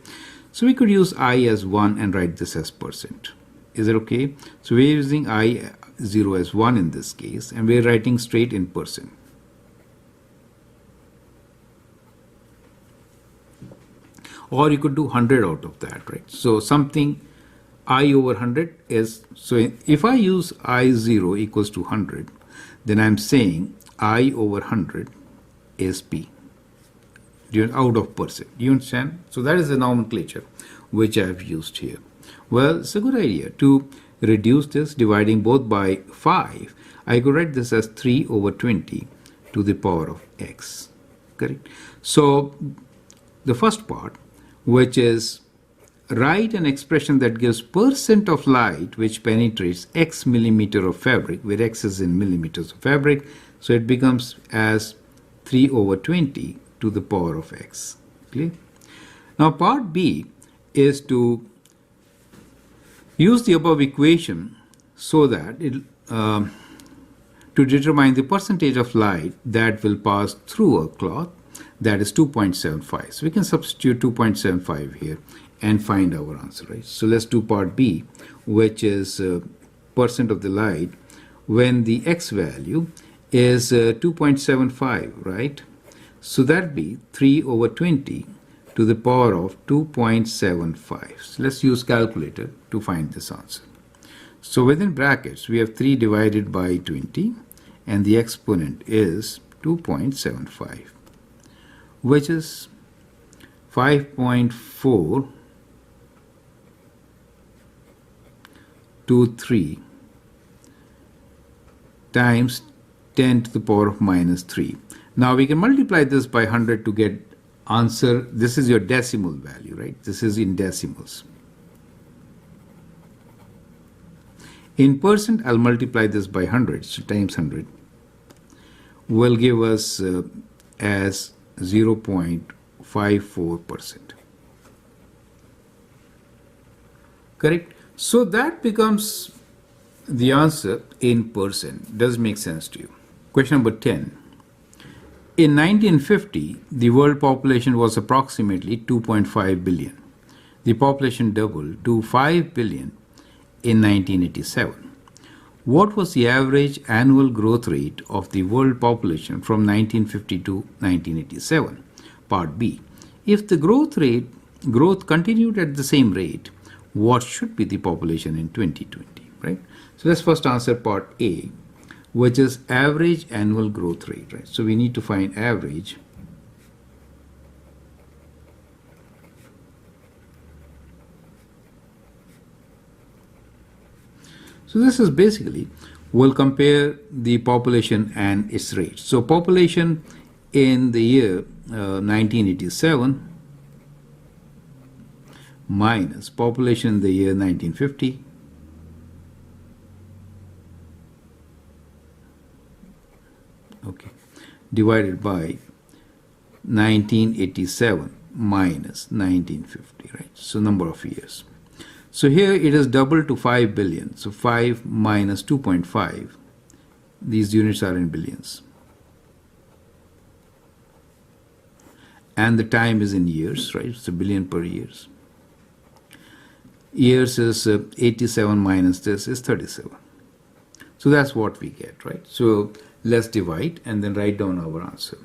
So we could use I as 1 and write this as percent. Is it okay? So we're using I0 as 1 in this case, and we're writing straight in percent. Or you could do 100 out of that, right? So something I over 100 is, so if I use I0 equals to 100, then I'm saying I over 100 is P. Out of percent. Do you understand? So that is the nomenclature which I have used here. Well, it's a good idea to reduce this, dividing both by 5, I could write this as 3 over 20 to the power of x. Correct? So the first part, which is write an expression that gives percent of light which penetrates x millimeter of fabric, where x is in millimeters of fabric, so it becomes as 3 over 20 to the power of x. Clear? Now part B is to use the above equation so that to determine the percentage of light that will pass through a cloth, that is 2.75. So we can substitute 2.75 here and find our answer, right? So let's do part B, which is percent of the light when the x value is 2.75, right? So that'd be 3 over 20 to the power of 2.75. So let's use calculator to find this answer. So within brackets, we have 3 divided by 20, and the exponent is 2.75, which is 5.423 times 10 to the power of minus 3. Now we can multiply this by 100 to get answer. This is your decimal value, right? This is in decimals. In percent, I'll multiply this by 100, so times 100 will give us as 0.54%. Correct? So that becomes the answer in percent. Does make sense to you? Question number 10. In 1950, the world population was approximately 2.5 billion. The population doubled to 5 billion in 1987. What was the average annual growth rate of the world population from 1950 to 1987? Part B. If the growth continued at the same rate, what should be the population in 2020, right? So let's first answer part A, which is average annual growth rate, right? So we need to find average. So this is basically, we'll compare the population and its rate. So population in the year 1987 minus population in the year 1950 divided by 1987 minus 1950, right? So number of years. So here it is doubled to 5 billion. So 5 minus 2.5. These units are in billions. And the time is in years, right? It's a billion per years. Years is 87 minus this is 37. So that's what we get, right? So let's divide and then write down our answer.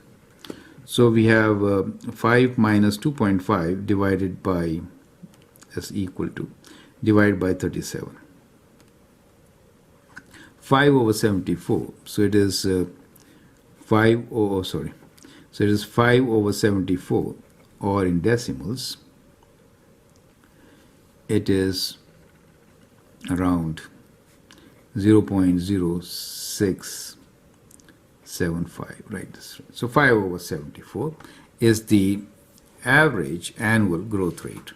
So we have 5 minus 2.5 divided by is equal to divided by 37. 5 over 74. So it is 5 over, sorry. So it is 5 over 74, or in decimals, it is around 0.0675, right? So 5 over 74 is the average annual growth rate.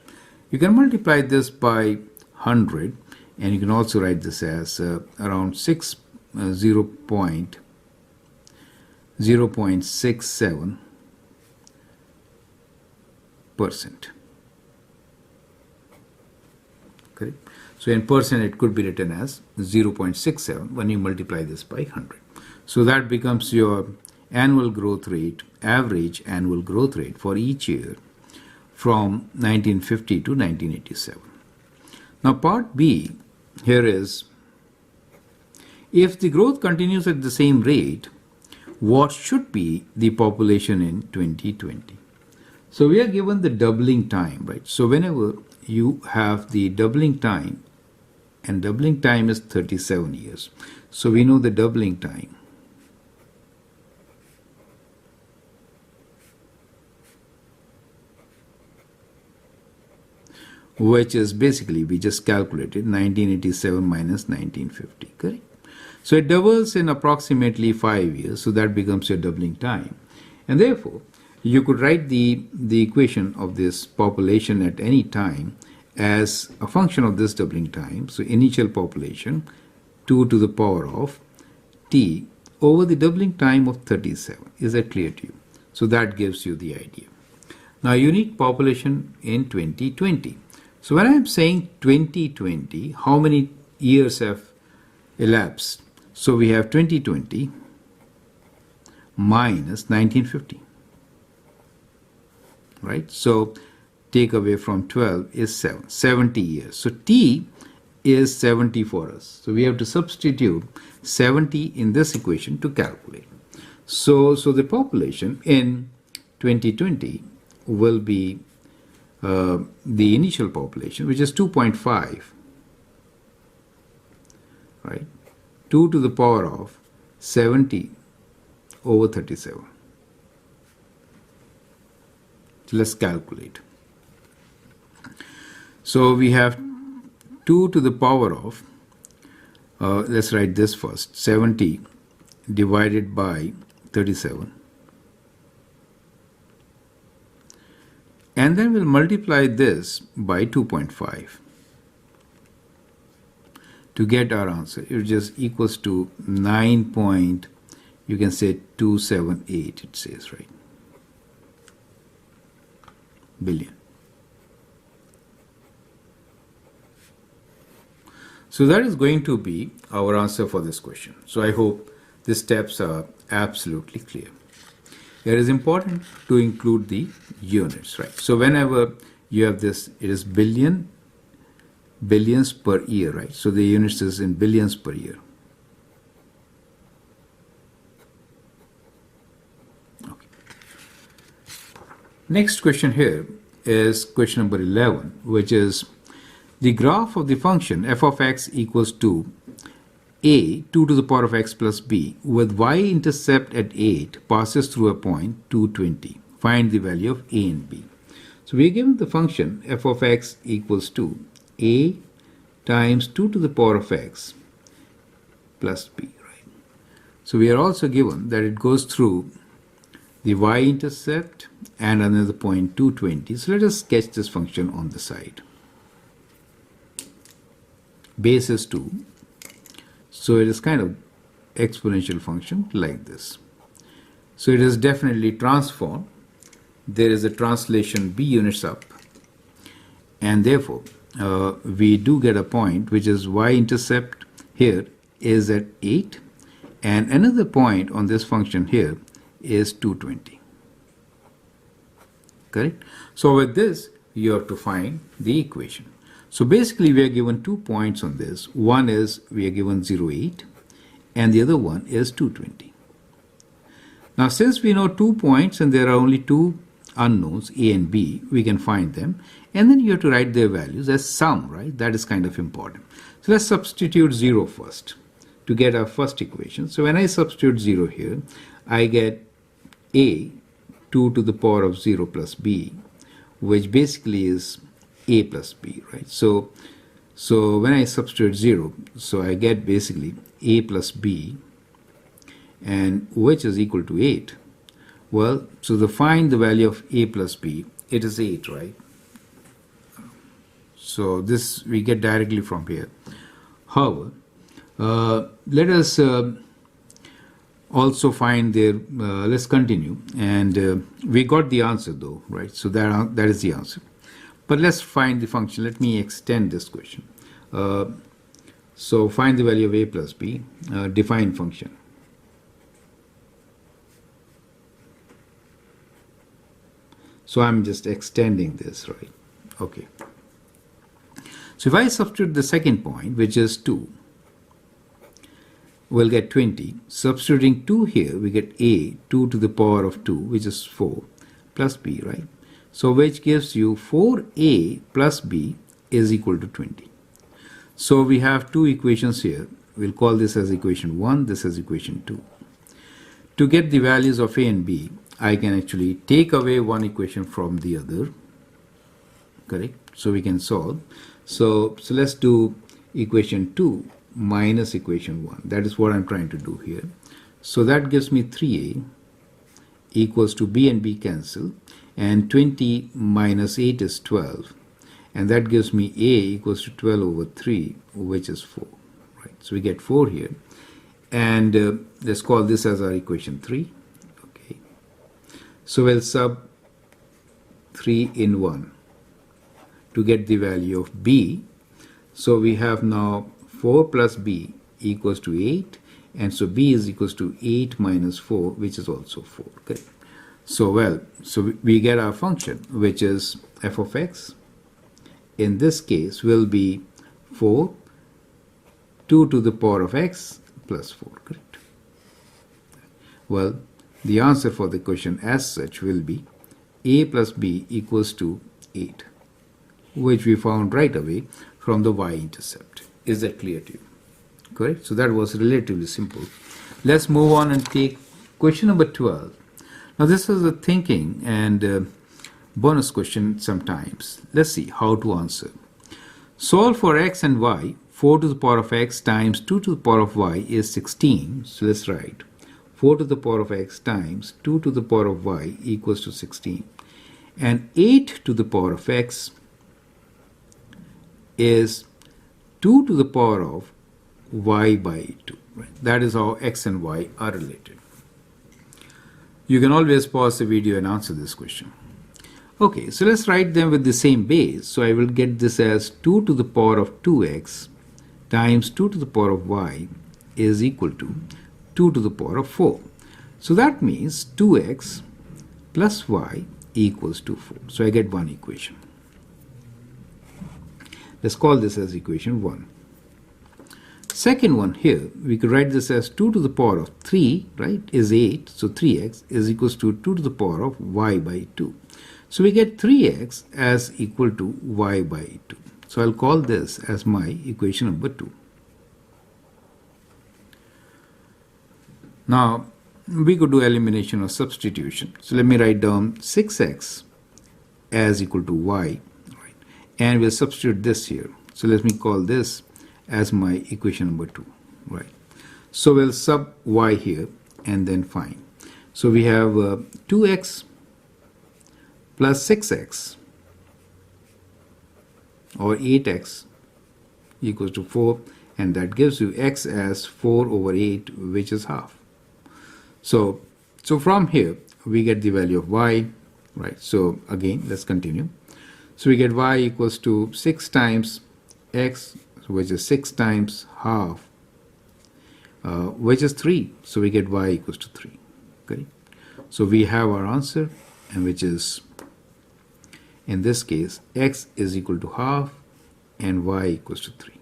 You can multiply this by 100, and you can also write this as around 0.67%. Correct? So in percent, it could be written as 0.67 when you multiply this by 100. So that becomes your annual growth rate, average annual growth rate for each year from 1950 to 1987. Now part B here is, if the growth continues at the same rate, what should be the population in 2020? So we are given the doubling time, right? So whenever you have the doubling time, and doubling time is 37 years. So we know the doubling time which is basically, we just calculated 1987 minus 1950, correct? So it doubles in approximately 5 years, so that becomes your doubling time. And therefore, you could write the equation of this population at any time as a function of this doubling time. So initial population, 2 to the power of t over the doubling time of 37. Is that clear to you? So that gives you the idea. Now, unique population in 2020. So when I am saying 2020, how many years have elapsed? So we have 2020 minus 1950, right? So take away from 12 is 7, 70 years. So t is 70 for us. So we have to substitute 70 in this equation to calculate. So the population in 2020 will be the initial population, which is 2.5, right? 2 to the power of 70 over 37. So let's calculate. So we have 2 to the power of, let's write this first, 70 divided by 37. And then we'll multiply this by 2.5 to get our answer. It just equals to 9. You can say 278, it says, right? Billion. So that is going to be our answer for this question. So I hope the steps are absolutely clear. It is important to include the units, right? So whenever you have this, it is billions per year, right? So the units is in billions per year. Okay. Next question here is question number 11, which is the graph of the function f of x equals to a 2 to the power of x plus b with y-intercept at 8 passes through a point 220. Find the value of a and b. So we are given the function f of x equals to a times 2 to the power of x plus b, right? So we are also given that it goes through the y-intercept and another point 220. So let us sketch this function on the side. Base is 2. So it is kind of exponential function like this. So it is definitely transformed. There is a translation b units up. And therefore, we do get a point which is y-intercept here is at 8. And another point on this function here is 220. Correct? So with this, you have to find the equation. So basically, we are given 2 points on this. One is we are given 0.8 and the other one is 220. Now, since we know 2 points and there are only 2 unknowns, a and b, we can find them. And then you have to write their values as sum, right? That is kind of important. So let's substitute 0 first to get our first equation. So when I substitute 0 here, I get a 2 to the power of 0 plus b, which basically is a plus b, right? So when I substitute 0, so I get basically a plus b, and which is equal to 8. Well, so to find the value of a plus b, it is 8, right? So this we get directly from here. However, let us also find their, let's continue, and we got the answer though, right? So that is the answer. But let's find the function. Let me extend this question. So find the value of a plus b, define function. So I'm just extending this, right? Okay. So if I substitute the second point, which is 2, we'll get 20. Substituting 2 here, we get a 2 to the power of 2, which is 4, plus b, right? So which gives you 4a plus b is equal to 20. So we have 2 equations here. We'll call this as equation 1, this as equation 2. To get the values of a and b, I can actually take away one equation from the other, correct? So we can solve. So let's do equation 2 minus equation 1. That is what I'm trying to do here. So that gives me 3a equals to b and b cancel, and 20 minus 8 is 12, and that gives me a equals to 12 over 3, which is 4. Right? So we get 4 here, and let's call this as our equation 3. Okay. So we'll sub 3 in 1 to get the value of b. So we have now 4 plus b equals to 8, and so b is equals to 8 minus 4, which is also 4. Okay. So we get our function, which is f of x. In this case will be 4, 2 to the power of x plus 4. Correct. Well, the answer for the question as such will be a plus b equals to 8, which we found right away from the y-intercept. Is that clear to you? Correct. So that was relatively simple. Let's move on and take question number 12. Now this is a thinking and bonus question sometimes. Let's see how to answer. Solve for x and y. 4 to the power of x times 2 to the power of y is 16. So let's write 4 to the power of x times 2 to the power of y equals to 16. And 8 to the power of x is 2 to the power of y by 2. Right? That is how x and y are related. You can always pause the video and answer this question. Okay, so let's write them with the same base. So I will get this as 2 to the power of 2x times 2 to the power of y is equal to 2 to the power of 4. So that means 2x plus y equals to 4. So I get one equation. Let's call this as equation 1. Second one here, we could write this as 2 to the power of 3, right, is 8. So 3x is equals to 2 to the power of y by 2. So we get 3x as equal to y by 2. So I'll call this as my equation number 2. Now, we could do elimination or substitution. So let me write down 6x as equal to y, right, and we'll substitute this here. So let me call this as my equation number 2, right. So we'll sub y here and then find. So we have 2x plus 6x or 8x equals to 4, and that gives you x as 4 over 8, which is half. So from here we get the value of y, right. So again, let's continue. So we get y equals to 6 times x, which is 6 times half, which is 3. So we get y equals to 3. Okay. So we have our answer, and which is, in this case, x is equal to half and y equals to 3.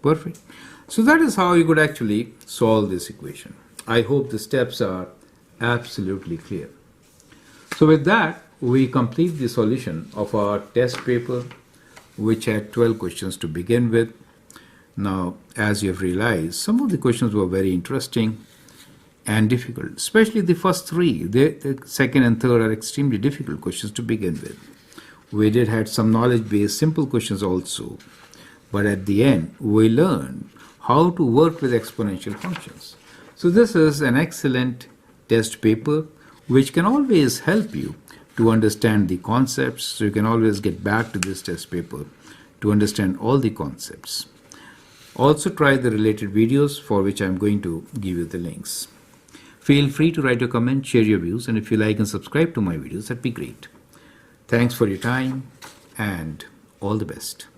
Perfect. So that is how you could actually solve this equation. I hope the steps are absolutely clear. So with that, we complete the solution of our test paper, which had 12 questions to begin with. Now, as you have realized, some of the questions were very interesting and difficult, especially the first 3. The second and third are extremely difficult questions to begin with. We did had some knowledge-based simple questions also, but at the end, we learned how to work with exponential functions. So this is an excellent test paper, which can always help you to understand the concepts. So you can always get back to this test paper to understand all the concepts. Also try the related videos, for which I'm going to give you the links. Feel free to write a comment, share your views, and if you like and subscribe to my videos, that'd be great. Thanks for your time and all the best.